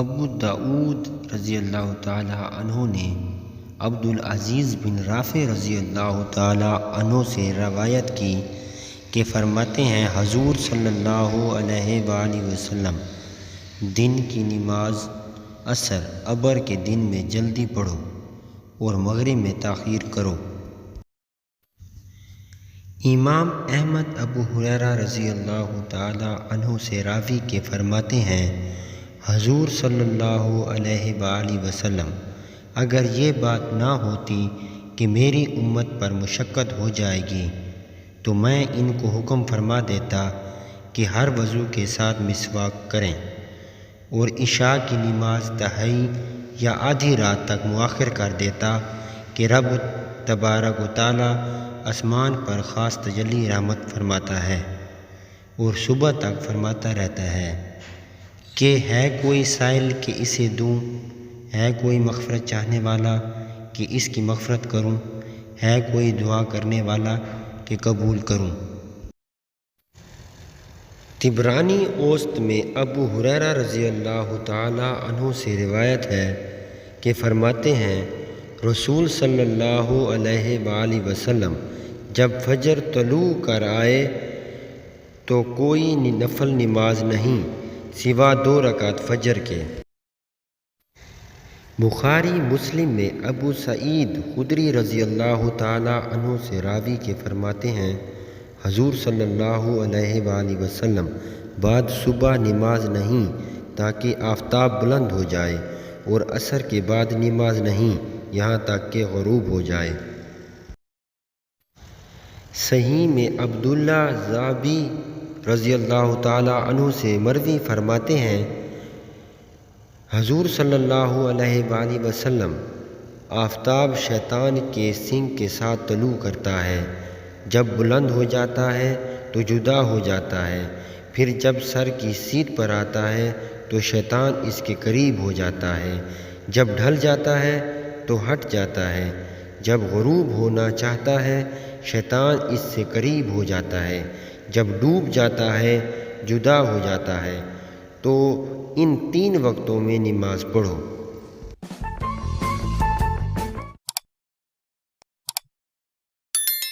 ابو داؤد رضی اللہ تعالی عنہ نے عبدالعزیز بن رافع رضی اللہ تعالی عنہ سے روایت کی کہ فرماتے ہیں حضور صلی اللہ علیہ وآلہ وسلم دن کی نماز عصر ابر کے دن میں جلدی پڑھو اور مغرب میں تاخیر کرو۔ امام احمد ابو ہریرہ رضی اللہ تعالی عنہ سے راوی کے فرماتے ہیں حضور صلی اللہ علیہ وآلہ وسلم اگر یہ بات نہ ہوتی کہ میری امت پر مشقت ہو جائے گی تو میں ان کو حکم فرما دیتا کہ ہر وضو کے ساتھ مسواک کریں اور عشاء کی نماز تہائی یا آدھی رات تک مؤخر کر دیتا کہ رب تبارک و تعالی آسمان پر خاص تجلی رحمت فرماتا ہے اور صبح تک فرماتا رہتا ہے کہ ہے کوئی سائل کہ اسے دوں، ہے کوئی مغفرت چاہنے والا کہ اس کی مغفرت کروں، ہے کوئی دعا کرنے والا کہ قبول کروں۔ طبرانی اوسط میں ابو ہریرہ رضی اللہ تعالی عنہ سے روایت ہے کہ فرماتے ہیں رسول صلی اللہ علیہ وآلہ وسلم جب فجر طلوع کر آئے تو کوئی نفل نماز نہیں سوا 2 رکعت فجر کے۔ بخاری مسلم میں ابو سعید خدری رضی اللہ تعالی عنہ سے راوی کے فرماتے ہیں حضور صلی اللہ علیہ وآلہ وسلم بعد صبح نماز نہیں تاکہ آفتاب بلند ہو جائے اور عصر کے بعد نماز نہیں یہاں تک کہ غروب ہو جائے۔ صحیح میں عبداللہ ذابی رضی اللہ تعالی عنہ سے مروی فرماتے ہیں حضور صلی اللہ علیہ وآلہ وسلم آفتاب شیطان کے سنگ کے ساتھ طلوع کرتا ہے، جب بلند ہو جاتا ہے تو جدا ہو جاتا ہے، پھر جب سر کی سیدھ پر آتا ہے تو شیطان اس کے قریب ہو جاتا ہے، جب ڈھل جاتا ہے تو ہٹ جاتا ہے، جب غروب ہونا چاہتا ہے شیطان اس سے قریب ہو جاتا ہے، جب ڈوب جاتا ہے جدا ہو جاتا ہے۔ تو ان 3 وقتوں میں نماز پڑھو۔